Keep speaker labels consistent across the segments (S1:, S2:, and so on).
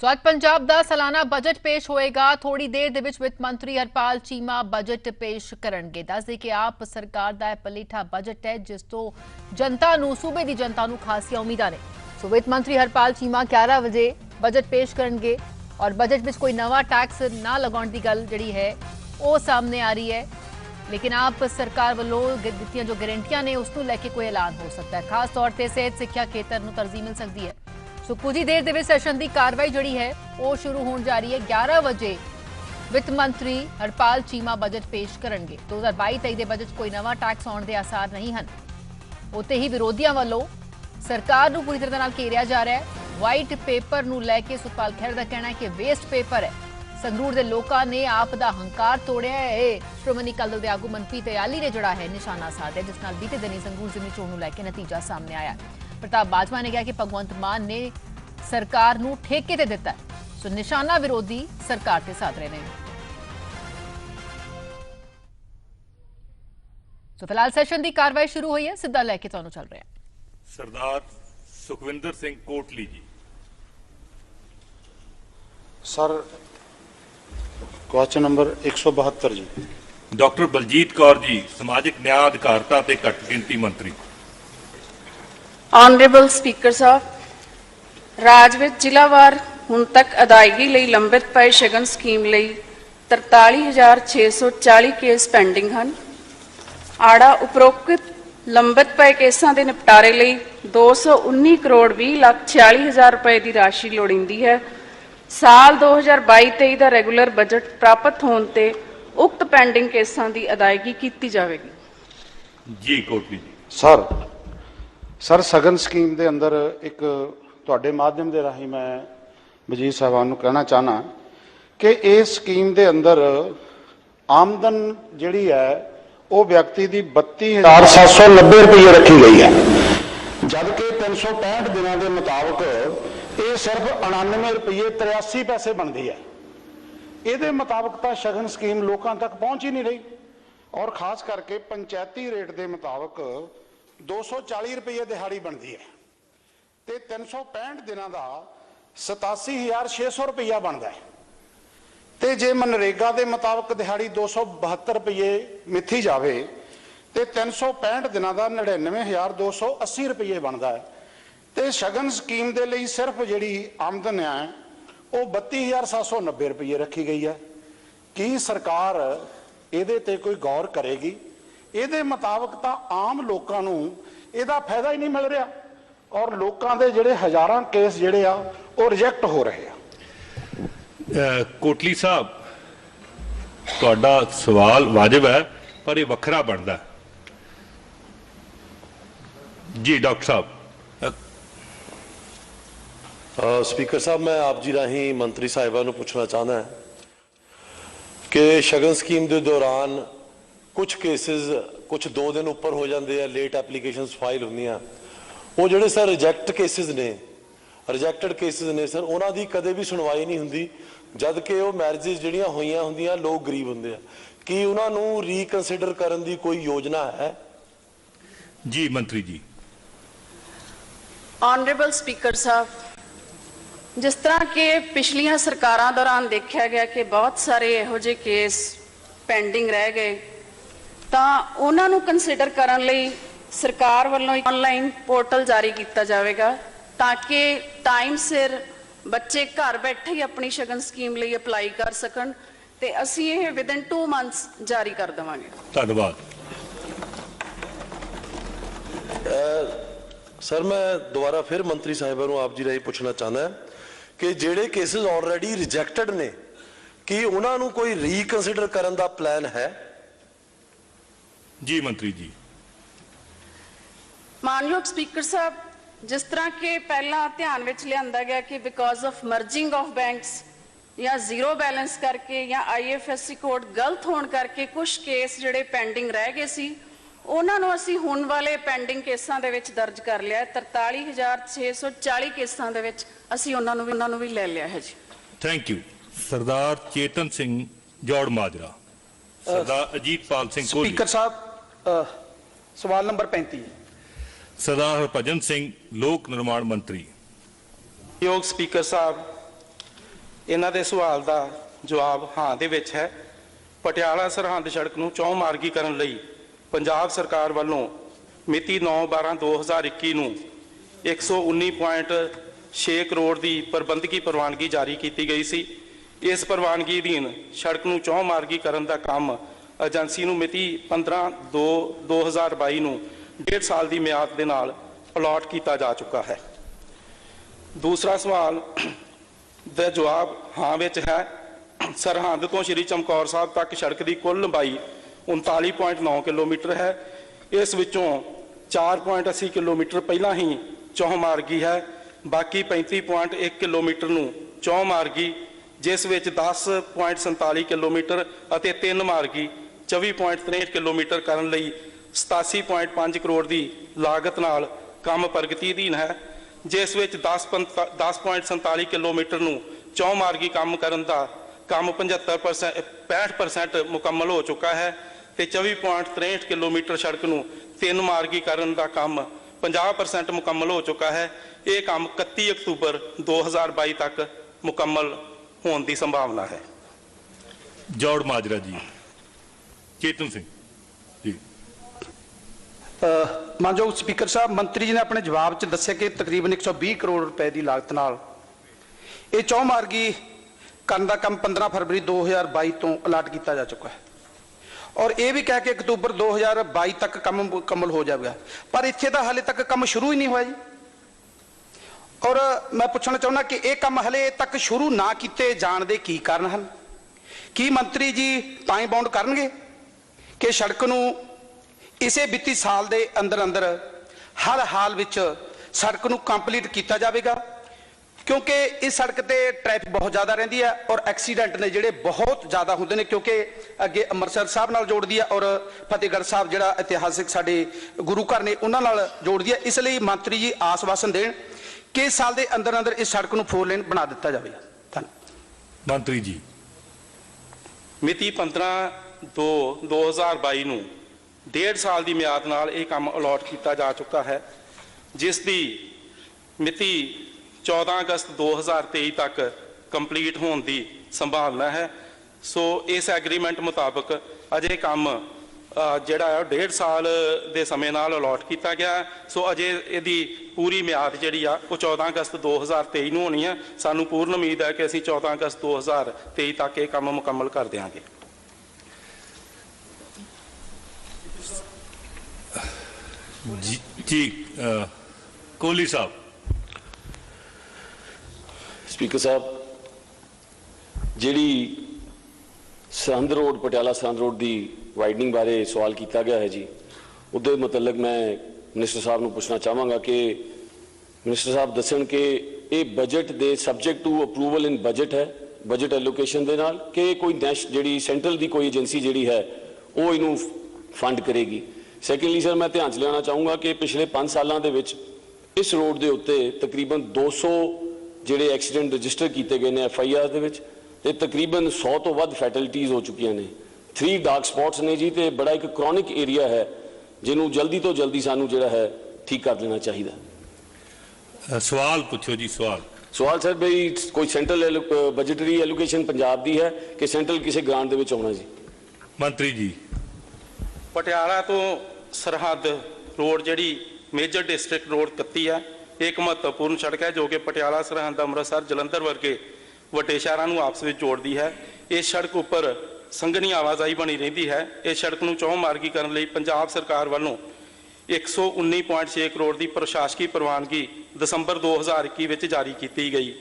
S1: ਸੋ ਅੱਜ ਪੰਜਾਬ ਦਾ ਸਾਲਾਨਾ ਬਜਟ ਪੇਸ਼ ਹੋਏਗਾ। ਥੋੜੀ ਦੇਰ ਦੇ ਵਿੱਚ ਵਿੱਤ ਮੰਤਰੀ ਹਰਪਾਲ ਚੀਮਾ ਬਜਟ ਪੇਸ਼ ਕਰਨਗੇ। ਦੱਸਦੇ ਕਿ ਆਪ ਸਰਕਾਰ ਦਾ ਇਹ ਪਲੀਠਾ ਬਜਟ ਹੈ ਜਿਸ ਤੋਂ ਜਨਤਾ ਨੂੰ ਸੂਬੇ ਦੀ ਜਨਤਾ ਨੂੰ ਖਾਸੀਆਂ ਉਮੀਦਾਂ ਨੇ। ਸੋ ਵਿੱਤ ਮੰਤਰੀ ਹਰਪਾਲ ਚੀਮਾ 11 ਵਜੇ ਬਜਟ ਪੇਸ਼ ਕਰਨਗੇ ਔਰ ਬਜਟ ਵਿੱਚ ਕੋਈ ਨਵਾਂ ਟੈਕਸ ਨਾ ਲਗਾਉਣ ਦੀ ਗੱਲ ਜਿਹੜੀ ਹੈ ਉਹ ਸਾਹਮਣੇ ਆ ਰਹੀ ਹੈ। लेकिन आप सरकार वालों दित्तियां जो गारंटियां ने उसनूं लैके कोई ऐलान हो सकता है। खास तौर पर सेहत सिक्ख्या खेतर नूं तरजीह मिल सकती है। सो कुछ ही देर दे विच सैशन की कार्रवाई जिहड़ी है वो शुरू होने जा रही है। 11 बजे वित्त मंत्री हरपाल चीमा बजट पेश करनगे। 2022-23 के बजट कोई नवा टैक्स आउण दे आसार नहीं हैं। उत्ते ही विरोधियों वालों सरकार नूं पूरी तरह नाल घेरिया जा रहा है। वाइट पेपर नूं लैके सुखपाल खैर दा कहना है कि वेस्ट पेपर है। संगरूर के लोगों ने आप दा हंकार तोड़िया है। श्रोमणी अकाली दल के आगू मनप्रीत याली ने जिहड़ा है निशाना साधिया जिस नाल बीते दिनी संगरूर जिमनी चोण नूं लैके नतीजा सामने आया। प्रताप बाजवा ने कहा कि भगवंत मान ने सरकार नूं ठेके ते दिता है। सो निशाना विरोधी सरकार ते साध रहे हैं। सो फिलहाल सैशन की कार्रवाई शुरू हुई है। सीधा लैके तुहानूं चल रहे हैं
S2: सरदार सुखविंदर सिंह कोटली जी।
S3: सर क्वेश्चन नंबर 172 जी।
S2: डॉक्टर बलजीत कौर जी समाजिक न्याय अधिकारिता ते घट गिनती मंत्री।
S4: ऑनरेबल स्पीकर साहब राज विच जिलावार हुण तक अदायगी लई लंबित पए शगन स्कीम लई 43,640 केस पेंडिंग हैं। आड़ा उपरोक्त लंबित पए केसां दे निपटारे लई 219 करोड़ 20 लाख 46 हज़ार रुपए की राशि लोड़ींदी है। साल 2022-23 का रेगूलर बजट प्राप्त होने ते उक्त पेंडिंग केसां की अदायगी की जाएगी।
S2: जी कोटली जी।
S3: सर सगन स्कीम के अंदर एक तुहाडे माध्यम के राही मैं वजीर साहबान नूं कहना चाहना कि इस स्कीम के अंदर आमदन जिहड़ी है वो व्यक्ति की 32,790 रुपये रखी गई है, जबकि 365 दिनों के मुताबिक ये सिर्फ 99 रुपये 83 पैसे बनती है। ये मुताबिक तो शगन स्कीम लोगों तक पहुँच ही नहीं रही और खास करके पंचायती रेट के मुताबिक 240 रुपये दिहाड़ी बनती है तो 365 दिनों का 87,600 रुपया बनता है। तो जे मनरेगा के मुताबिक दिहाड़ी 272 रुपये मिथी जाए तो 365 दिनों का 99,280 रुपये बनता है। तो शगन स्कीम के लिए सिर्फ जी आमदन है वो 32,790 रुपये रखी गई है। कि सरकार ये कोई गौर करेगी? ये मुताबिक तो आम लोगों को यदा फायदा ही नहीं मिल रहा और लोगों के जोड़े हज़ारों केस जोड़े आ वो रिजेक्ट हो रहे हैं।
S2: कोटली साहब तुहाडा सवाल वाजिब है पर यह वखरा बनता है। जी डॉक्टर साहब।
S5: स्पीकर साहब मैं आप जी राही मंत्री साहिबा नूं पुछना चाहना है कि शगन स्कीम के दौरान कुछ केसिस कुछ 2 दिन उपर हो जाते हैं, लेट एप्लीकेशनस फाइल होंदियां, वो जोड़े सर रिजैक्ट केसिस ने रिजैक्टड केसिस ने सर उन्हां दी कदे भी सुनवाई नहीं हुंदी, जबकि वो मैरिजेस जिहड़ियां होईयां हुंदियां लोग गरीब हुंदे आ। कि उन्हां नूं रीकनसिडर करन दी कोई योजना है?
S2: जी मंत्री जी।
S4: ऑनरेबल स्पीकर साहब जिस तरह के पिछलियां सरकारां दौरान देखा गया कि बहुत सारे इहो जिहे केस पेंडिंग रह गए तो उन्होंने कंसीडर करने लई सरकार वालों ऑनलाइन पोर्टल जारी किया जाएगा ताकि टाइम सिर बच्चे घर बैठे ही अपनी शगन स्कीम लई अपलाई कर सकन ते असीं ये विदिन 2 मंथ्स जारी कर देवांगे।
S2: धन्यवाद।
S5: सर मैं दोबारा फिर मंत्री साहिबा नूं आप जी राही पूछना चाहना है कि जेड़े केसेस ऑलरेडी रिजैक्टेड ने कि उन्होंने कोई रीकनसिडर करने का प्लान है?
S2: जी मंत्री जी।
S4: मानयोग स्पीकर साहब जिस तरह के पहला ध्यान में लिया गया कि because of merging of banks या जीरो बैलेंस करके या IFSC कोड गलत होने करके कुछ केस जिहड़े पेंडिंग रह गए सी उन्होंने असी हुण वाले पेंडिंग केसां दे विच दर्ज कर लिया। 43,640 केसां दे विच असी उन्होंने भी ले लिया है जी।
S2: Thank you. Sardar Chetan Singh Jouramajra. Sardar Ajitpal Singh Kohli.
S6: Speaker साहब सवाल नंबर 35।
S2: सरदार हरभजन सिंह लोक निर्माण मंत्री।
S6: योग स्पीकर साहब ਇਹਨਾਂ ਦੇ ਸਵਾਲ ਦਾ ਜਵਾਬ ਹਾਂ ਦੇ ਵਿੱਚ ਹੈ। ਪਟਿਆਲਾ ਸਰਹੰਦ ਸੜਕ ਨੂੰ ਚੌਮਾਰਗੀ ਕਰਨ ਲਈ ਪੰਜਾਬ ਸਰਕਾਰ ਵੱਲੋਂ ਮਿਤੀ 9/12/2021 ਨੂੰ 119.6 ਕਰੋੜ ਦੀ ਪ੍ਰਬੰਧਕੀ ਪ੍ਰਵਾਨਗੀ ਜਾਰੀ ਕੀਤੀ ਗਈ ਸੀ। ਇਸ ਪ੍ਰਵਾਨਗੀ ਅਧੀਨ ਸੜਕ ਨੂੰ ਚੌਮਾਰਗੀ ਕਰਨ ਦਾ ਕੰਮ ਏਜੰਸੀ ਨੂੰ ਮਿਤੀ 15/2/2022 ਨੂੰ 1.5 ਸਾਲ ਦੀ ਮਿਆਦ ਦੇ ਨਾਲ ਅਲਾਟ ਕੀਤਾ ਜਾ ਚੁੱਕਾ ਹੈ। ਦੂਸਰਾ ਸਵਾਲ ਦਾ ਜਵਾਬ ਹਾਂ ਵਿੱਚ ਹੈ। ਸਰਹੰਦ ਤੋਂ ਸ਼੍ਰੀ ਚਮਕੌਰ ਸਾਹਿਬ ਤੱਕ ਸੜਕ ਦੀ ਕੁੱਲ ਲੰਬਾਈ 39.9 ਕਿਲੋਮੀਟਰ ਹੈ। ਇਸ ਵਿੱਚੋਂ 4.80 ਕਿਲੋਮੀਟਰ ਪਹਿਲਾਂ ਹੀ ਚੌਮਾਰਗੀ ਹੈ। ਬਾਕੀ 35.1 ਕਿਲੋਮੀਟਰ ਨੂੰ ਚੌਮਾਰਗੀ, ਜਿਸ ਵਿੱਚ 10.47 ਕਿਲੋਮੀਟਰ ਅਤੇ 3 ਮਾਰਗੀ 24.63 ਕਿਲੋਮੀਟਰ ਕਰਨ ਲਈ 87.5 ਕਰੋੜ ਦੀ ਲਾਗਤ ਨਾਲ ਕੰਮ ਪ੍ਰਗਤੀ ਅਧੀਨ ਹੈ, ਜਿਸ ਵਿੱਚ 10.47 ਕਿਲੋਮੀਟਰ ਨੂੰ ਚੌਮਾਰਗੀ ਕੰਮ ਕਰਨ ਦਾ ਕੰਮ 65% ਮੁਕੰਮਲ ਹੋ ਚੁੱਕਾ ਹੈ ਤੇ 24.63 ਕਿਲੋਮੀਟਰ ਸੜਕ ਨੂੰ 3 ਮਾਰਗੀ ਕਰਨ ਦਾ ਕੰਮ 50% ਮੁਕੰਮਲ ਹੋ ਚੁੱਕਾ ਹੈ। ਇਹ ਕੰਮ 31 ਅਕਤੂਬਰ 2022 ਤੱਕ ਮੁਕੰਮਲ ਹੋਣ ਦੀ ਸੰਭਾਵਨਾ ਹੈ।
S2: ਜੌੜ ਮਾਜਰਾ ਜੀ। ਚੇਤਨ ਸਿੰਘ ਜੀ।
S6: ਮਾਨਯੋਗ ਸਪੀਕਰ ਸਾਹਿਬ, ਮੰਤਰੀ ਜੀ ਨੇ ਆਪਣੇ ਜਵਾਬ 'ਚ ਦੱਸਿਆ ਕਿ ਤਕਰੀਬਨ 120 ਕਰੋੜ ਰੁਪਏ ਦੀ ਲਾਗਤ ਨਾਲ ਇਹ ਚੌਮਾਰਗੀ ਕਰਨ ਦਾ ਕੰਮ 15 ਫਰਵਰੀ 2022 ਤੋਂ ਅਲਾਟ ਕੀਤਾ ਜਾ ਚੁੱਕਾ ਹੈ ਔਰ ਇਹ ਵੀ ਕਹਿ ਕੇ ਅਕਤੂਬਰ 2022 ਤੱਕ ਕੰਮ ਮੁਕੰਮਲ ਹੋ ਜਾਵੇਗਾ, ਪਰ ਇੱਥੇ ਤਾਂ ਹਾਲੇ ਤੱਕ ਕੰਮ ਸ਼ੁਰੂ ਹੀ ਨਹੀਂ ਹੋਇਆ ਜੀ। ਔਰ ਮੈਂ ਪੁੱਛਣਾ ਚਾਹੁੰਦਾ ਕਿ ਇਹ ਕੰਮ ਹਲੇ ਤੱਕ ਸ਼ੁਰੂ ਨਾ ਕੀਤੇ ਜਾਣ ਦੇ ਕੀ ਕਾਰਨ ਹਨ? ਕੀ ਮੰਤਰੀ ਜੀ ਟਾਈਮ ਬਾਉਂਡ ਕਰਨਗੇ ਕਿ ਸੜਕ ਨੂੰ ਇਸੇ ਵਿੱਤੀ ਸਾਲ ਦੇ ਅੰਦਰ ਅੰਦਰ ਹਰ ਹਾਲ ਵਿੱਚ ਸੜਕ ਨੂੰ ਕੰਪਲੀਟ ਕੀਤਾ ਜਾਵੇਗਾ? ਕਿਉਂਕਿ ਇਸ ਸੜਕ ਤੇ ਟ੍ਰੈਫਿਕ ਬਹੁਤ ਜ਼ਿਆਦਾ ਰਹਿੰਦੀ ਹੈ ਔਰ ਐਕਸੀਡੈਂਟ ਨੇ ਜਿਹੜੇ ਬਹੁਤ ਜ਼ਿਆਦਾ ਹੁੰਦੇ ਨੇ, ਕਿਉਂਕਿ ਅੱਗੇ ਅੰਮ੍ਰਿਤਸਰ ਸਾਹਿਬ ਨਾਲ ਜੋੜਦੀ ਹੈ ਔਰ ਫਤਿਹਗੜ੍ਹ ਸਾਹਿਬ ਜਿਹੜਾ ਇਤਿਹਾਸਿਕ ਸਾਡੇ ਗੁਰੂ ਘਰ ਨੇ ਉਹਨਾਂ ਨਾਲ ਜੋੜਦੀ ਹੈ। ਇਸ ਲਈ ਮੰਤਰੀ ਜੀ ਆਸਵਾਸਨ ਦੇਣ ਕਿ ਇਸ ਸਾਲ ਦੇ ਅੰਦਰ ਅੰਦਰ ਇਸ ਸੜਕ ਨੂੰ 4 ਲੇਨ ਬਣਾ ਦਿੱਤਾ ਜਾਵੇਗਾ। ਧੰਨਵਾਦ।
S2: ਮੰਤਰੀ ਜੀ।
S6: ਮਿਤੀ 15/2/2022 ਨੂੰ 1.5 ਸਾਲ ਦੀ ਮਿਆਦ ਨਾਲ ਇਹ ਕੰਮ ਅਲਾਟ ਕੀਤਾ ਜਾ ਚੁੱਕਾ ਹੈ, ਜਿਸ ਦੀ ਮਿਤੀ 14 ਅਗਸਤ 2023 ਤੱਕ ਕੰਪਲੀਟ ਹੋਣ ਦੀ ਸੰਭਾਵਨਾ ਹੈ। ਸੋ ਇਸ ਐਗਰੀਮੈਂਟ ਮੁਤਾਬਕ ਅਜੇ ਕੰਮ ਜਿਹੜਾ ਹੈ 1.5 ਸਾਲ ਦੇ ਸਮੇਂ ਨਾਲ ਅਲਾਟ ਕੀਤਾ ਗਿਆ। ਸੋ ਅਜੇ ਇਹਦੀ ਪੂਰੀ ਮਿਆਦ ਜਿਹੜੀ ਆ ਉਹ 14 ਅਗਸਤ 2023 ਨੂੰ ਹੋਣੀ ਹੈ। ਸਾਨੂੰ ਪੂਰਨ ਉਮੀਦ ਹੈ ਕਿ ਅਸੀਂ 14 ਅਗਸਤ 2023 ਤੱਕ ਇਹ ਕੰਮ ਮੁਕੰਮਲ ਕਰ ਦਿਆਂਗੇ।
S2: ਜੀ ਕੋਹਲੀ ਸਾਹਿਬ।
S7: ਸਪੀਕਰ ਸਾਹਿਬ, ਜਿਹੜੀ ਸਰਹੰਦ ਰੋਡ ਪਟਿਆਲਾ ਸਰਹੰਦ ਰੋਡ ਦੀ ਵਾਈਡਨਿੰਗ ਬਾਰੇ ਸਵਾਲ ਕੀਤਾ ਗਿਆ ਹੈ ਜੀ, ਉਹਦੇ ਮੁਤਲਕ ਮੈਂ ਮਿਨਿਸਟਰ ਸਾਹਿਬ ਨੂੰ ਪੁੱਛਣਾ ਚਾਹਾਂਗਾ ਕਿ ਮਿਨਿਸਟਰ ਸਾਹਿਬ ਦੱਸਣ ਕਿ ਇਹ ਬਜਟ ਦੇ subject to approval in budget ਹੈ, ਬਜਟ ਐਲੋਕੇਸ਼ਨ ਦੇ ਨਾਲ, ਕਿ ਕੋਈ ਜਿਹੜੀ ਸੈਂਟਰਲ ਦੀ ਕੋਈ ਏਜੰਸੀ ਜਿਹੜੀ ਹੈ ਉਹ ਇਹਨੂੰ ਫੰਡ ਕਰੇਗੀ। ਸੈਕੰਡਲੀ ਸਰ, ਮੈਂ ਧਿਆਨ 'ਚ ਲਿਆਉਣਾ ਚਾਹੂੰਗਾ ਕਿ ਪਿਛਲੇ 5 ਸਾਲਾਂ ਦੇ ਵਿੱਚ ਇਸ ਰੋਡ ਦੇ ਉੱਤੇ ਤਕਰੀਬਨ 200 ਜਿਹੜੇ ਐਕਸੀਡੈਂਟ ਰਜਿਸਟਰ ਕੀਤੇ ਗਏ ਨੇ FIR ਦੇ ਵਿੱਚ, ਤੇ ਤਕਰੀਬਨ 100 ਤੋਂ ਵੱਧ ਫੈਟਲਿਟੀਜ਼ ਹੋ ਚੁੱਕੀਆਂ ਨੇ। 3 ਡਾਰਕ ਸਪੌਟਸ ਨੇ ਜੀ, ਤੇ ਬੜਾ ਇੱਕ ਕ੍ਰੋਨਿਕ ਏਰੀਆ ਹੈ ਜਿਹਨੂੰ ਜਲਦੀ ਤੋਂ ਜਲਦੀ ਸਾਨੂੰ ਜਿਹੜਾ ਹੈ ਠੀਕ ਕਰ ਲੈਣਾ ਚਾਹੀਦਾ।
S2: ਸਵਾਲ ਪੁੱਛੋ ਜੀ।
S7: ਸਵਾਲ ਸਰ ਬਈ ਕੋਈ ਸੈਂਟਰਲ ਬਜਟਰੀ ਐਲੋਕੇਸ਼ਨ ਪੰਜਾਬ ਦੀ ਹੈ ਕਿ ਸੈਂਟਰਲ ਕਿਸੇ ਗ੍ਰਾਂਟ ਦੇ ਵਿੱਚ ਆਉਣਾ ਜੀ?
S2: ਮੰਤਰੀ ਜੀ।
S6: ਪਟਿਆਲਾ ਤੋਂ ਸਰਹੱਦ ਰੋਡ ਜਿਹੜੀ ਮੇਜਰ ਡਿਸਟ੍ਰਿਕਟ ਰੋਡ 31 ਹੈ, ਇੱਕ ਮਹੱਤਵਪੂਰਨ ਸੜਕ ਹੈ ਜੋ ਕਿ ਪਟਿਆਲਾ, ਸਰਹੰਦ, ਅੰਮ੍ਰਿਤਸਰ, ਜਲੰਧਰ ਵਰਗੇ ਵੱਡੇ ਸ਼ਹਿਰਾਂ ਨੂੰ ਆਪਸ ਵਿੱਚ ਜੋੜਦੀ ਹੈ। ਇਸ ਸੜਕ ਉੱਪਰ ਸੰਘਣੀ ਆਵਾਜਾਈ ਬਣੀ ਰਹਿੰਦੀ ਹੈ। ਇਸ ਸੜਕ ਨੂੰ ਚੌਮਾਰਗੀ ਕਰਨ ਲਈ ਪੰਜਾਬ ਸਰਕਾਰ ਵੱਲੋਂ 119.6 ਕਰੋੜ ਦੀ ਪ੍ਰਸ਼ਾਸਕੀ ਪ੍ਰਵਾਨਗੀ ਦਸੰਬਰ 2021 ਵਿੱਚ ਜਾਰੀ ਕੀਤੀ ਗਈ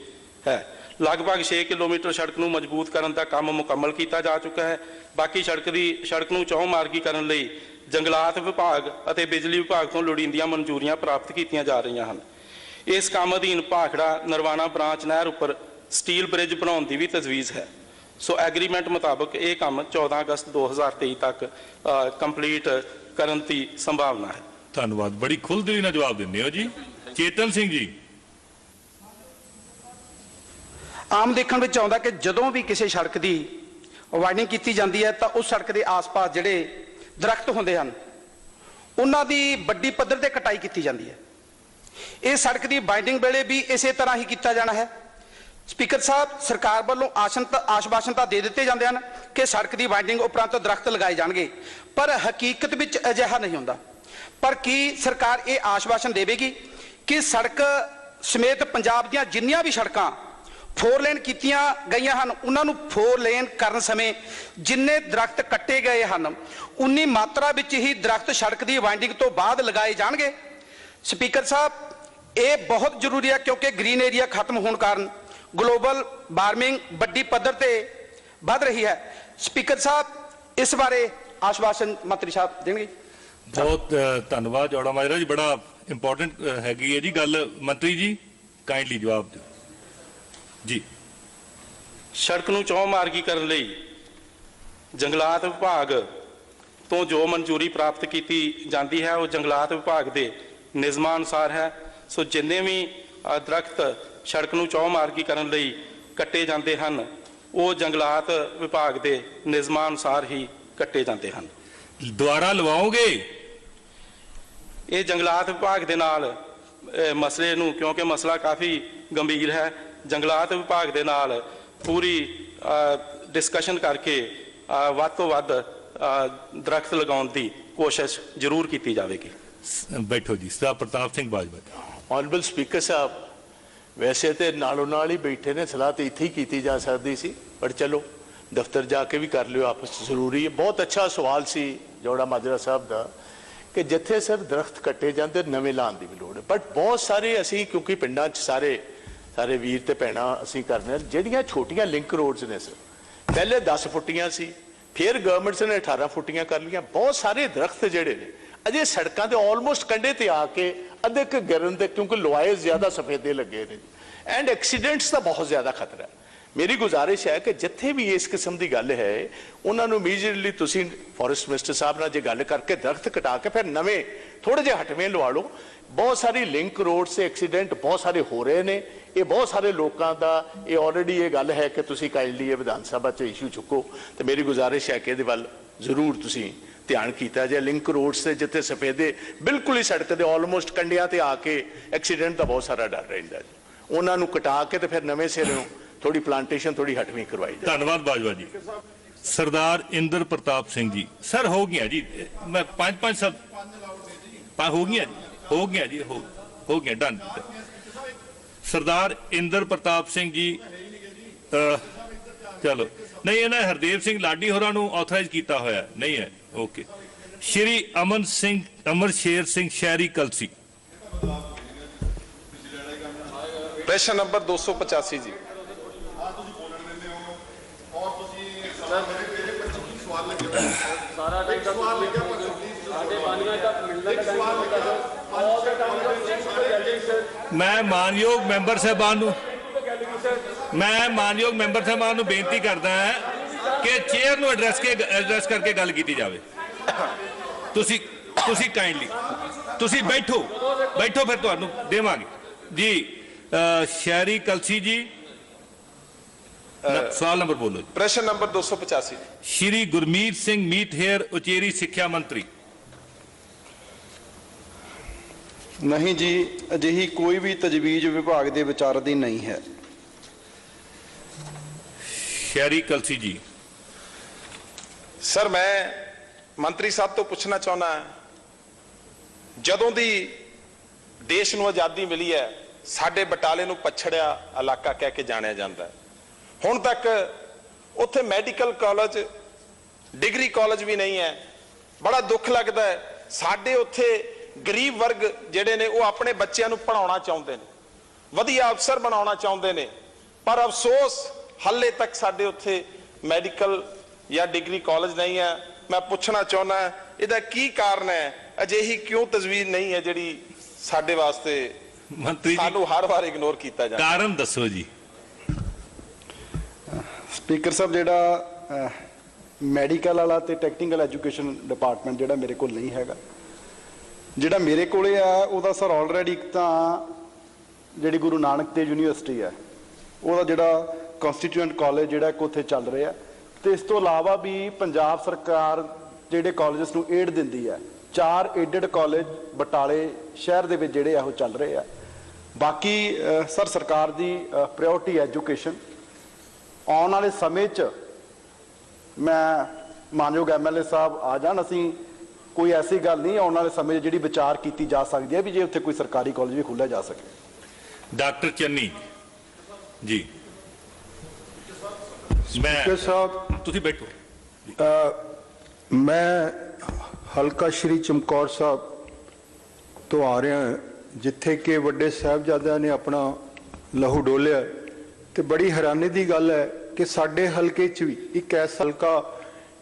S6: ਹੈ। ਲਗਭਗ 6 ਕਿਲੋਮੀਟਰ ਸੜਕ ਨੂੰ ਮਜ਼ਬੂਤ ਕਰਨ ਦਾ ਕੰਮ ਮੁਕੰਮਲ ਕੀਤਾ ਜਾ ਚੁੱਕਾ ਹੈ। ਬਾਕੀ ਸੜਕ ਨੂੰ ਚੌਮਾਰਗੀ ਕਰਨ ਲਈ ਜੰਗਲਾਤ ਵਿਭਾਗ ਅਤੇ ਬਿਜਲੀ ਵਿਭਾਗ ਤੋਂ ਲੋੜੀਂਦੀਆਂ ਮਨਜ਼ੂਰੀਆਂ ਪ੍ਰਾਪਤ ਕੀਤੀਆਂ ਜਾ ਰਹੀਆਂ ਹਨ। ਇਸ ਕੰਮ ਅਧੀਨ ਭਾਖੜਾ ਨਰਵਾਣਾ ਬ੍ਰਾਂਚ ਨਹਿਰ ਉੱਪਰ ਸਟੀਲ ਬ੍ਰਿਜ ਬਣਾਉਣ ਦੀ ਵੀ ਤਜਵੀਜ਼ ਹੈ। ਸੋ ਐਗਰੀਮੈਂਟ ਮੁਤਾਬਕ ਇਹ ਕੰਮ 14 ਅਗਸਤ 2023 ਤੱਕ ਕੰਪਲੀਟ ਕਰਨ ਦੀ ਸੰਭਾਵਨਾ ਹੈ।
S2: ਧੰਨਵਾਦ। ਬੜੀ ਖੁੱਲ੍ਹਦਿਲੀ ਨਾਲ ਜਵਾਬ ਦਿੰਦੇ ਹੋ ਜੀ। ਚੇਤਨ ਸਿੰਘ ਜੀ।
S6: ਆਮ ਦੇਖਣ ਵਿੱਚ ਆਉਂਦਾ ਕਿ ਜਦੋਂ ਵੀ ਕਿਸੇ ਸੜਕ ਦੀ ਵਾਈਡਨਿੰਗ ਕੀਤੀ ਜਾਂਦੀ ਹੈ ਤਾਂ ਉਸ ਸੜਕ ਦੇ ਆਸ-ਪਾਸ ਜਿਹੜੇ ਦਰਖਤ ਹੁੰਦੇ ਹਨ ਉਹਨਾਂ ਦੀ ਵੱਡੀ ਪੱਧਰ ਤੇ ਕਟਾਈ ਕੀਤੀ ਜਾਂਦੀ ਹੈ। ਇਹ ਸੜਕ ਦੀ ਵਾਈਡਨਿੰਗ ਵੇਲੇ ਵੀ ਇਸੇ ਤਰ੍ਹਾਂ ਹੀ ਕੀਤਾ ਜਾਣਾ ਹੈ ਸਪੀਕਰ ਸਾਹਿਬ, ਸਰਕਾਰ ਵੱਲੋਂ ਆਸ਼ਵਾਸਨ ਤਾਂ ਦੇ ਦਿੱਤੇ ਜਾਂਦੇ ਹਨ ਕਿ ਸੜਕ ਦੀ ਵਾਈਡਨਿੰਗ ਉਪਰੰਤ ਦਰਖਤ ਲਗਾਏ ਜਾਣਗੇ, ਪਰ ਹਕੀਕਤ ਵਿੱਚ ਅਜਿਹਾ ਨਹੀਂ ਹੁੰਦਾ। ਪਰ ਕੀ ਸਰਕਾਰ ਇਹ ਆਸ਼ਵਾਸਨ ਦੇਵੇਗੀ ਕਿ ਸੜਕ ਸਮੇਤ ਪੰਜਾਬ ਦੀਆਂ ਜਿੰਨੀਆਂ ਵੀ ਸੜਕਾਂ 4 ਲੇਨ ਕੀਤੀਆਂ ਗਈਆਂ ਹਨ, ਉਹਨਾਂ ਨੂੰ 4 ਲੇਨ ਕਰਨ ਸਮੇਂ ਜਿੰਨੇ ਦਰਖਤ ਕੱਟੇ ਗਏ ਹਨ, ਉਨੀ ਮਾਤਰਾ ਵਿੱਚ ਹੀ ਦਰਖਤ ਸੜਕ ਦੀ ਵਾਈਡਨਿੰਗ ਤੋਂ ਬਾਅਦ ਲਗਾਏ ਜਾਣਗੇ? ਸਪੀਕਰ ਸਾਹਿਬ, ਇਹ ਬਹੁਤ ਜ਼ਰੂਰੀ ਹੈ ਕਿਉਂਕਿ ਗ੍ਰੀਨ ਏਰੀਆ ਖਤਮ ਹੋਣ ਕਾਰਨ ਗਲੋਬਲ ਵਾਰਮਿੰਗ ਵੱਡੀ ਪੱਧਰ ਤੇ ਵੱਧ ਰਹੀ ਹੈ। ਸਪੀਕਰ ਸਾਹਿਬ, ਇਸ ਬਾਰੇ ਆਸ਼ਵਾਸਨ ਮੰਤਰੀ ਸਾਹਿਬ ਦੇਣਗੇ?
S2: ਬਹੁਤ ਧੰਨਵਾਦ ਜੋੜਾ ਮਾਜਰਾ ਜੀ, ਬੜਾ ਇੰਪੋਰਟੈਂਟ ਹੈਗੀ ਹੈ ਜੀ ਗੱਲ। ਮੰਤਰੀ ਜੀ ਕਾਈਂਡਲੀ ਜਵਾਬ ਦਿਓ ਜੀ।
S6: ਸੜਕ ਨੂੰ ਚੌਮਾਰਗੀ ਕਰਨ ਲਈ ਜੰਗਲਾਤ ਵਿਭਾਗ ਤੋਂ ਜੋ ਮਨਜ਼ੂਰੀ ਪ੍ਰਾਪਤ ਕੀਤੀ ਜਾਂਦੀ ਹੈ ਉਹ ਜੰਗਲਾਤ ਵਿਭਾਗ ਦੇ ਨਿਯਮਾਂ ਅਨੁਸਾਰ ਹੈ। ਸੋ ਜਿੰਨੇ ਵੀ ਦਰਖਤ ਸੜਕ ਨੂੰ ਚੌਮਾਰਗੀ ਕਰਨ ਲਈ ਕੱਟੇ ਜਾਂਦੇ ਹਨ ਉਹ ਜੰਗਲਾਤ ਵਿਭਾਗ ਦੇ ਨਿਯਮਾਂ ਅਨੁਸਾਰ ਹੀ ਕੱਟੇ ਜਾਂਦੇ ਹਨ।
S2: ਦੁਆਰਾ ਲਵਾਓਗੇ
S6: ਇਹ ਜੰਗਲਾਤ ਵਿਭਾਗ ਦੇ ਨਾਲ ਮਸਲੇ ਨੂੰ, ਕਿਉਂਕਿ ਮਸਲਾ ਕਾਫੀ ਗੰਭੀਰ ਹੈ, ਜੰਗਲਾਤ ਵਿਭਾਗ ਦੇ ਨਾਲ ਪੂਰੀ ਡਿਸਕਸ਼ਨ ਕਰਕੇ ਵੱਧ ਤੋਂ ਵੱਧ ਦਰਖਤ ਲਗਾਉਣ ਦੀ ਕੋਸ਼ਿਸ਼ ਜ਼ਰੂਰ ਕੀਤੀ ਜਾਵੇਗੀ।
S2: ਬੈਠੋ ਜੀ। ਸਰਦਾਰ ਪ੍ਰਤਾਪ ਸਿੰਘ ਬਾਜਵਾ।
S8: ਆਨਰੇਬਲ ਸਪੀਕਰ ਸਾਹਿਬ, ਵੈਸੇ ਤੇ ਨਾਲੋਂ ਨਾਲ ਹੀ ਬੈਠੇ ਨੇ, ਸਲਾਹ ਤੇ ਇੱਥੇ ਹੀ ਕੀਤੀ ਜਾ ਸਕਦੀ ਸੀ, ਪਰ ਚਲੋ ਦਫ਼ਤਰ ਜਾ ਕੇ ਵੀ ਕਰ ਲਿਓ, ਆਪਸ ਜ਼ਰੂਰੀ ਹੈ। ਬਹੁਤ ਅੱਛਾ ਸਵਾਲ ਸੀ ਜੋੜਾ ਮਾਜਰਾ ਸਾਹਿਬ ਦਾ ਕਿ ਜਿੱਥੇ ਸਿਰਫ ਦਰਖਤ ਕੱਟੇ ਜਾਂਦੇ ਨਵੇਂ ਲਾਉਣ ਦੀ ਵੀ ਲੋੜ ਹੈ, ਬਟ ਬਹੁਤ ਸਾਰੇ ਅਸੀਂ ਕਿਉਂਕਿ ਪਿੰਡਾਂ 'ਚ ਸਾਰੇ ਵੀਰ ਤੇ ਭੈਣਾਂ ਅਸੀਂ ਕਰਨੇ ਹਾਂ, ਜਿਹੜੀਆਂ ਛੋਟੀਆਂ ਲਿੰਕ ਰੋਡਸ ਨੇ ਸਰ, ਪਹਿਲੇ 10 ਫੁੱਟੀਆਂ ਸੀ, ਫਿਰ ਗਵਰਨਮੈਂਟ ਨੇ 18 ਫੁੱਟੀਆਂ ਕਰ ਲਈਆਂ। ਬਹੁਤ ਸਾਰੇ ਦਰਖਤ ਜਿਹੜੇ ਨੇ ਅਜੇ ਸੜਕਾਂ ਤੇ ਆਲਮੋਸਟ ਕੰਢੇ ਤੇ ਆ ਕੇ ਅੱਧੇ ਕੁ ਗਿਰਨ ਦੇ, ਕਿਉਂਕਿ ਲੋਏ ਜ਼ਿਆਦਾ ਸਫੇਦੇ ਲੱਗੇ ਨੇ ਐਂਡ ਐਕਸੀਡੈਂਟਸ ਦਾ ਬਹੁਤ ਜ਼ਿਆਦਾ ਖਤਰਾ ਹੈ। ਮੇਰੀ ਗੁਜ਼ਾਰਿਸ਼ ਹੈ ਕਿ ਜਿੱਥੇ ਵੀ ਇਸ ਕਿਸਮ ਦੀ ਗੱਲ ਹੈ ਉਹਨਾਂ ਨੂੰ ਇਮੀਡੀਏਟਲੀ ਤੁਸੀਂ ਫੋਰੈਸਟ ਮਿਨਿਸਟਰ ਸਾਹਿਬ ਨਾਲ ਜੇ ਗੱਲ ਕਰਕੇ ਦਰਖਤ ਕਟਾ ਕੇ ਫਿਰ ਨਵੇਂ ਥੋੜੇ ਜਿਹੇ ਹਟਵੇਂ ਲਵਾ ਲਓ। ਬਹੁਤ ਸਾਰੀ ਲਿੰਕ ਰੋਡ ਸੇ ਐਕਸੀਡੈਂਟ ਬਹੁਤ ਸਾਰੇ ਹੋ ਰਹੇ ਨੇ, ਇਹ ਬਹੁਤ ਸਾਰੇ ਲੋਕਾਂ ਦਾ ਇਹ ਆਲਰੇਡੀ ਇਹ ਗੱਲ ਹੈ ਕਿ ਤੁਸੀਂ ਕਾਈਂਡਲੀ ਇਹ ਵਿਧਾਨ ਸਭਾ 'ਚ ਇਸ਼ੂ ਚੁੱਕੋ ਤੇ ਮੇਰੀ ਗੁਜ਼ਾਰਿਸ਼ ਹੈ ਕਿ ਇਹਦੇ ਵੱਲ ਜ਼ਰੂਰ ਤੁਸੀਂ ਧਿਆਨ ਕੀਤਾ ਜਾਏ। ਲਿੰਕ ਰੋਡਸ ਤੇ ਜਿੱਥੇ ਸਫੇਦੇ ਬਿਲਕੁਲ ਹੀ ਸੜਕ ਦੇ ਆਲਮੋਸਟ ਕੰਢਿਆਂ ਤੇ ਆ ਕੇ ਐਕਸੀਡੈਂਟ ਦਾ ਬਹੁਤ ਸਾਰਾ ਡਰ ਰਹਿੰਦਾ ਜੀ, ਉਹਨਾਂ ਨੂੰ ਕਟਾ ਕੇ ਤੇ ਫਿਰ ਨਵੇਂ ਸਿਰੋਂ ਥੋੜੀ ਪਲਾਂਟੇਸ਼ਨ ਥੋੜੀ ਹਟਵੀਂ ਕਰਵਾਈ ਜਾਏ।
S2: ਧੰਨਵਾਦ ਬਾਜਵਾ ਜੀ। ਸਰਦਾਰ ਇੰਦਰ ਪ੍ਰਤਾਪ ਸਿੰਘ ਜੀ। ਸਰ ਹੋ ਗਿਆ ਜੀ, ਮੈਂ 5 ਸਭ ਹੋ ਗਿਆ ਜੀ ਹੋ ਗਿਆ ਡਨ। ਸਰਦਾਰ ਇੰਦਰ ਪ੍ਰਤਾਪ ਸਿੰਘ ਜੀ ਚਲੋ ਨਹੀਂ, ਇਹਨਾਂ ਹਰਦੇਵ ਸਿੰਘ ਲਾਡੀ ਹੋਰਾਂ ਨੂੰ ਆਥੋਰਾਈਜ਼ ਕੀਤਾ ਹੋਇਆ ਨਹੀਂ ਹੈ। ਓਕੇ। ਸ਼੍ਰੀ ਅਮਰ ਸ਼ੇਰ ਸਿੰਘ ਸ਼ਹਿਰੀ ਕਲਸੀ।
S9: ਪ੍ਰਸ਼ਨ ਨੰਬਰ 285 ਜੀ।
S2: ਮੈਂ ਮਾਨਯੋਗ ਮੈਂਬਰ ਸਾਹਿਬਾਨ ਨੂੰ ਬੇਨਤੀ ਕਰਦਾ ਹਾਂ ਕਿ ਚੇਅਰ ਨੂੰ ਐਡਰੈਸ ਕਰਕੇ ਗੱਲ ਕੀਤੀ ਜਾਵੇ। ਤੁਸੀਂ ਕਾਈਂਡਲੀ ਤੁਸੀਂ ਬੈਠੋ ਫਿਰ ਤੁਹਾਨੂੰ ਦੇਵਾਂਗੇ ਜੀ। ਸ਼ਹਿਰੀ ਕਲਸੀ ਜੀ ਸਵਾਲ ਨੰਬਰ ਬੋਲੋ।
S9: ਪ੍ਰਸ਼ਨ ਨੰਬਰ 285।
S2: ਸ਼੍ਰੀ ਗੁਰਮੀਤ ਸਿੰਘ ਮੀਤ ਹੇਅਰ ਉਚੇਰੀ ਸਿੱਖਿਆ ਮੰਤਰੀ।
S10: ਨਹੀਂ ਜੀ, ਅਜਿਹੀ ਕੋਈ ਵੀ ਤਜਵੀਜ਼ ਵਿਭਾਗ ਦੇ ਵਿਚਾਰ ਦੀ ਨਹੀਂ ਹੈ।
S2: ਸ਼ਹਿਰੀ ਕਲਸੀ ਜੀ।
S9: ਸਰ ਮੈਂ ਮੰਤਰੀ ਸਾਹਿਬ ਤੋਂ ਪੁੱਛਣਾ ਚਾਹੁੰਦਾ, ਜਦੋਂ ਦੀ ਦੇਸ਼ ਨੂੰ ਆਜ਼ਾਦੀ ਮਿਲੀ ਹੈ ਸਾਡੇ ਬਟਾਲੇ ਨੂੰ ਪਛੜਿਆ ਇਲਾਕਾ ਕਹਿ ਕੇ ਜਾਣਿਆ ਜਾਂਦਾ ਹੈ। ਹੁਣ ਤੱਕ ਉੱਥੇ ਮੈਡੀਕਲ ਕਾਲਜ, ਡਿਗਰੀ ਕਾਲਜ ਵੀ ਨਹੀਂ ਹੈ। ਬੜਾ ਦੁੱਖ ਲੱਗਦਾ ਹੈ। ਸਾਡੇ ਉੱਥੇ ਗਰੀਬ ਵਰਗ ਜਿਹੜੇ ਨੇ ਉਹ ਆਪਣੇ ਬੱਚਿਆਂ ਨੂੰ ਪੜਾਉਣਾ ਚਾਹੁੰਦੇ ਨੇ, ਵਧੀਆ ਅਫਸਰ ਬਣਾਉਣਾ ਚਾਹੁੰਦੇ ਨੇ, ਪਰ ਅਫਸੋਸ ਹਾਲੇ ਤੱਕ ਸਾਡੇ ਉੱਥੇ ਮੈਡੀਕਲ ਜਾਂ ਡਿਗਰੀ ਕਾਲਜ ਨਹੀਂ ਹੈ। ਮੈਂ ਪੁੱਛਣਾ ਚਾਹੁੰਦਾ ਇਹਦਾ ਕੀ ਕਾਰਨ ਹੈ? ਅਜਿਹੀ ਕਿਉਂ ਤਜਵੀਜ਼ ਨਹੀਂ ਹੈ ਜਿਹੜੀ ਸਾਡੇ ਵਾਸਤੇ
S2: ਮੰਤਰੀ
S9: ਸਾਨੂੰ ਹਰ ਵਾਰ ਇਗਨੋਰ ਕੀਤਾ ਜਾਂਦਾ?
S2: ਕਾਰਨ ਦੱਸੋ ਜੀ।
S10: ਸਪੀਕਰ ਸਾਹਿਬ, ਜਿਹੜਾ ਮੈਡੀਕਲ ਵਾਲਾ ਤੇ ਟੈਕਨੀਕਲ ਐਜੂਕੇਸ਼ਨ ਡਿਪਾਰਟਮੈਂਟ ਜਿਹੜਾ ਮੇਰੇ ਕੋਲ ਨਹੀਂ ਹੈਗਾ, ਜਿਹੜਾ ਮੇਰੇ ਕੋਲੇ ਆ ਉਹਦਾ ਸਰ ਆਲਰੇਡੀ ਇੱਕ ਤਾਂ ਜਿਹੜੀ ਗੁਰੂ ਨਾਨਕ ਦੇਵ ਯੂਨੀਵਰਸਿਟੀ ਹੈ ਉਹਦਾ ਜਿਹੜਾ ਕਨਸਟੀਟਿਊਐਂਟ ਕਾਲਜ ਜਿਹੜਾ ਇੱਕ ਉੱਥੇ ਚੱਲ ਰਿਹਾ, ਤੇ ਇਸ ਤੋਂ ਇਲਾਵਾ ਵੀ ਪੰਜਾਬ ਸਰਕਾਰ ਜਿਹੜੇ ਕਾਲਜਸ ਨੂੰ ਏਡ ਦਿੰਦੀ ਹੈ, 4 ਏਡਡ ਕਾਲਜ ਬਟਾਲੇ ਸ਼ਹਿਰ ਦੇ ਵਿੱਚ ਜਿਹੜੇ ਆ ਉਹ ਚੱਲ ਰਹੇ ਆ। बाकी सर सरकार की प्रायोरिटी एजुकेशन आने वाले समय च मैं मानयोग MLA साहब आ जान असी कोई ऐसी गल नहीं आने वाले समय जी विचार की जा सकती है भी जे उत्थे कोई सरकारी कॉलेज भी खोलिया जा सके।
S2: डॉक्टर चन्नी जी
S11: स्पीकर साहब
S2: तुसी बैठो।
S11: मैं हलका श्री चमकौर साहब तो आ रहा जिथे कि वड्डे साहबजादियां ने अपना लहू डोलिया तो बड़ी हैरानी की गल है कि साडे हलके च भी एक ऐसा हलका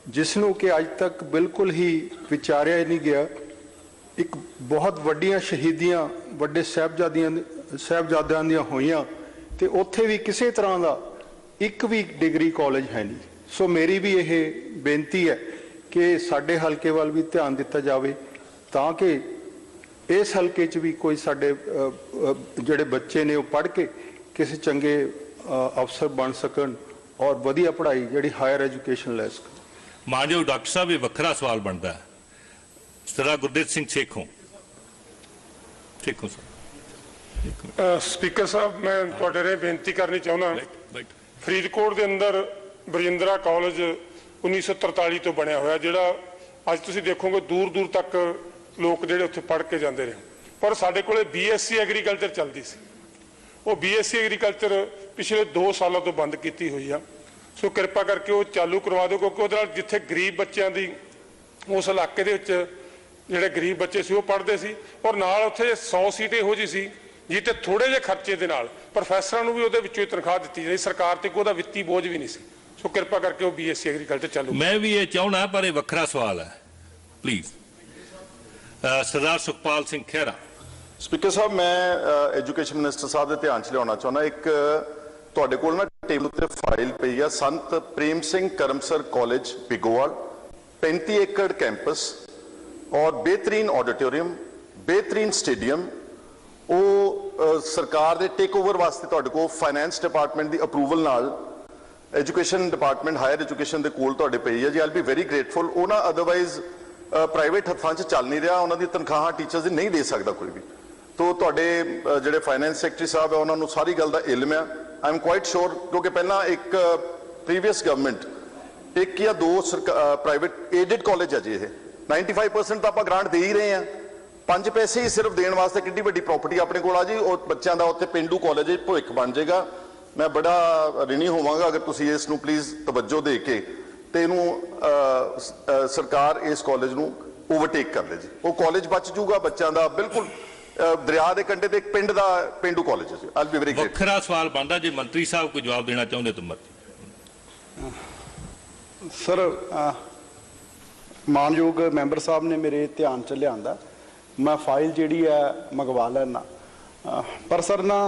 S11: जिसनों कि अज तक बिल्कुल ही विचारिया नहीं गया, एक बहुत वड्डियां शहीदियां वड्डे साहबजादियां दियां होईयां ते उत्थे भी किसी तरह का एक भी डिग्री कॉलेज है नहीं। सो मेरी भी यह बेनती है कि साडे हलके वाल भी ध्यान दिता जाए ताकि इस हलके च भी कोई साडे जिहड़े बच्चे ने वो पढ़ के किसी चंगे अफसर बन सकन और वधिया पढ़ाई जिहड़ी हायर एजुकेशन लै सकन।
S2: मानयोग डॉक्टर साहब ये वखरा सवाल बनता है, सरदार गुरदीप सिंह सेखों सर।
S12: स्पीकर साहब मैं तुहाडे राਹੀਂ बेनती करनी चाहुंदा फरीदकोट के अंदर बरजिंदरा कॉलेज 1943 तो बनया होया जिहड़ा अज तुसीं देखोगे दूर दूर तक लोग जिहड़े उत्थे पढ़ के जाते रहे, पर साडे कोले BSc एग्रीकल्चर चलती सी, वो BSc एग्रीकल्चर पिछले 2 सालों तो बंद की हुई आ। सो कृपा करके वो चालू करवा दो क्योंकि उहदे नाल जिथे गरीब बच्चों की उस इलाके दे विच जिहड़े गरीब बच्चे सी वो पढ़ते सी और नाल उत्थे 100 सीट इहो जी सी जिते थोड़े जे खर्चे दे नाल प्रोफैसरां नूं भी उहदे विचों ही तनख्वाह दित्ती जांदी, सरकार ते कोई उहदा वित्ती बोझ भी नहीं सी। सो कृपा करके वो BSc एग्रीकल्चर चालू।
S2: मैं भी ये चाहना पर यह वखरा सवाल है, please. Sardar Sukhpal Singh Khera.
S13: Speaker साहब मैं एजुकेशन मिनिस्टर साहब के ध्यान च लियाना चाहना एक तुहाडे कोल ना टेबल ते फाइल पई है संत प्रेम सिंह करमसर कॉलेज पिगोवाल 35 एकड़ कैंपस और बेहतरीन ऑडिटोरियम बेहतरीन स्टेडियम वो सरकार दे टेक ओवर वास्ते तुहाडे कोल फाइनेंस डिपार्टमेंट की अप्रूवल नाल एजुकेशन डिपार्टमेंट हायर एजुकेशन के कोल तुहाडे पई है जी। आई बी वेरी ग्रेटफुल। वो ना अदरवाइज प्राइवेट हत्थां च चल नहीं रहा, उन्होंने तनख्वाह टीचर्स दी नहीं दे सकता कोई भी। तो तुहाडे जिहड़े फाइनेंस सैकटरी साहब है उन्होंने सारी गल दा इल्म है। आई एम क्वाइट श्योर क्योंकि पहला एक प्रीवियस गवर्नमेंट एक या 2 प्राइवेट एडिड कॉलेज है जी ये 95% तो आप ग्रांट दे ही रहे हैं, 5 पैसे ही सिर्फ देने वास्ते कितनी बड़ी प्रॉपर्टी अपने को आ जी और बच्चों का उत्थे पेंडू कॉलेज भविख बन जाएगा। मैं बड़ा ऋणी होवांगा अगर तुसीं इस नूं प्लीज़ तवज्जो दे के ते इहनूं सरकार इस कॉलेज नूं ओवरटेक कर ले जी। वो कॉलेज बच जूगा बच्चों का बिल्कुल दरिया के कंढे ते एक पिंड दा पेंडू कॉलेज है। आई बी वेरी ग्रेट।
S2: वखरा सवाल बनता जे मंत्री साहब को जवाब देना चाहुंदे तो मत।
S10: सर मानयोग मैंबर साहब ने मेरे ध्यान च लियांदा, मैं फाइल जिहड़ी है मंगवा लैना, पर सर ना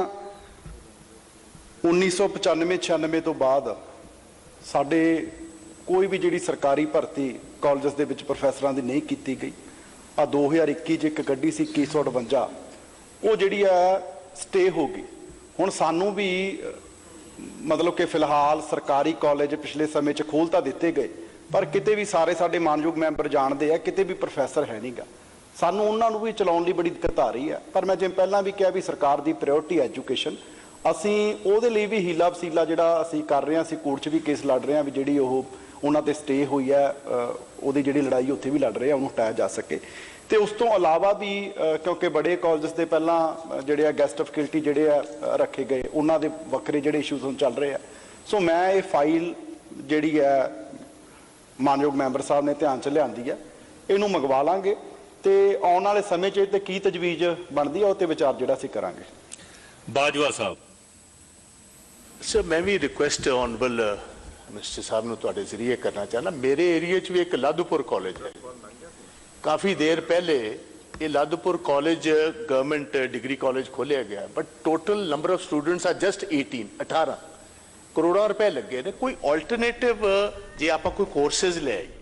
S10: 1995-96 तो बाद साडे कोई भी जिहड़ी सरकारी भर्ती कॉलेज दे विच प्रोफैसरां दी नहीं कीती गई। आ 2021 च एक गड्डी सी 2158 वो जिहड़ी है स्टे हो गई। हुण सानू भी मतलब कि फिलहाल सरकारी कॉलेज पिछले समय च खोल तां दिते गए पर किते भी सारे साडे मानयोग मैंबर जानते हैं किते भी प्रोफैसर है नहीं गा, सानू उन्हां नूं भी चलाउण लई बड़ी दिक्कत आ रही है। पर मैं जिवें पहिलां भी कहा भी सरकार दी प्रायोरिटी एजुकेशन, असीं ਉਹਦੇ ਲਈ भी ਹੀਲਾ ਵਸੀਲਾ ਜਿਹੜਾ ਅਸੀਂ ਕਰ ਰਹੇ ਹਾਂ, ਅਸੀਂ ਕੋਰਟ 'ਚ ਵੀ ਕੇਸ ਲੜ ਰਹੇ ਹਾਂ ਵੀ ਜਿਹੜੀ ਉਹ ਉਹਨਾਂ ਤੇ ਸਟੇ ਹੋਈ ਹੈ ਉਹਦੀ ਜਿਹੜੀ ਲੜਾਈ ਉੱਥੇ ਵੀ ਲੜ ਰਹੇ ਆ ਉਹਨੂੰ ਹਟਾਇਆ ਜਾ ਸਕੇ। ਤੇ ਉਸ ਤੋਂ ਇਲਾਵਾ ਵੀ ਕਿਉਂਕਿ ਬੜੇ ਕਾਲਜਸ ਦੇ ਪਹਿਲਾਂ ਜਿਹੜੇ ਆ ਗੈਸਟ ਆਫ ਫੈਕਲਟੀ ਜਿਹੜੇ ਆ ਰੱਖੇ ਗਏ ਉਹਨਾਂ ਦੇ ਵੱਖਰੇ ਜਿਹੜੇ ਇਸ਼ੂਜ਼ ਹੁਣ ਚੱਲ ਰਹੇ ਆ। ਸੋ ਮੈਂ ਇਹ ਫਾਈਲ ਜਿਹੜੀ ਹੈ ਮਾਨਯੋਗ ਮੈਂਬਰ ਸਾਹਿਬ ਨੇ ਧਿਆਨ 'ਚ ਲਿਆਂਦੀ ਹੈ, ਇਹਨੂੰ ਮੰਗਵਾ ਲਾਂਗੇ ਤੇ ਆਉਣ ਵਾਲੇ ਸਮੇਂ 'ਚ ਤੇ ਕੀ ਤਜਵੀਜ਼ ਬਣਦੀ ਆ ਉਹ ਤੇ ਵਿਚਾਰ ਜਿਹੜਾ ਅਸੀਂ ਕਰਾਂਗੇ।
S2: बाजवा साहब।
S8: सर मैं भी रिक्वेस्ट ऑनरेबल मिनिस्टर साहब ਨੂੰ ਤੁਹਾਡੇ ਜ਼ਰੀਏ ਕਰਨਾ ਚਾਹਨਾ। ਮੇਰੇ ਏਰੀਆ 'ਚ ਵੀ ਇੱਕ ਲਾਧੂਪੁਰ ਕਾਲਜ ਹੈ, ਕਾਫੀ ਦੇਰ ਪਹਿਲੇ ਇਹ ਲਾਧੂਪੁਰ ਕਾਲਜ ਗਵਰਨਮੈਂਟ ਡਿਗਰੀ ਕਾਲਜ ਖੋਲਿਆ ਗਿਆ, but total number of students ਆ ਜਸਟ 18 ਕਰੋੜਾਂ ਰੁਪਏ ਲੱਗੇ ਨੇ। ਕੋਈ ਆਲਟਰਨੇਟਿਵ ਜੇ ਆਪਾਂ ਕੋਈ ਕੋਰਸਿਸ ਲੈ ਆਈਏ